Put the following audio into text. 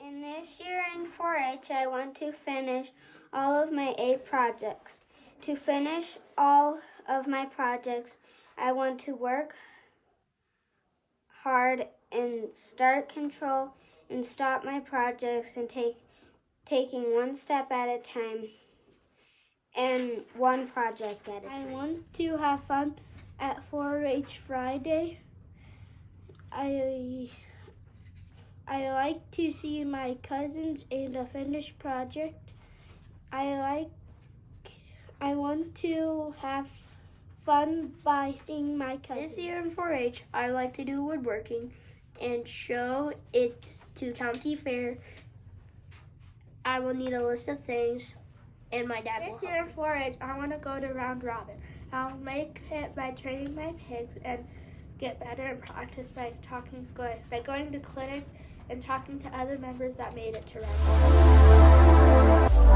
In this year in 4-H, I want to finish all of my 8 projects. To finish all of my projects, I want to work hard and start control and stop my projects and taking one step at a time and one project at a time. I want to have fun at 4-H Friday. I like to see my cousins in a finished project. I want to have fun by seeing my cousins. This year in 4-H, I like to do woodworking and show it to county fair. I will need a list of things, and my dad will help. This year in 4-H, I want to go to round robin. I'll make it by training my pigs and get better and practice by going to clinics and talking to other members that made it to round robin.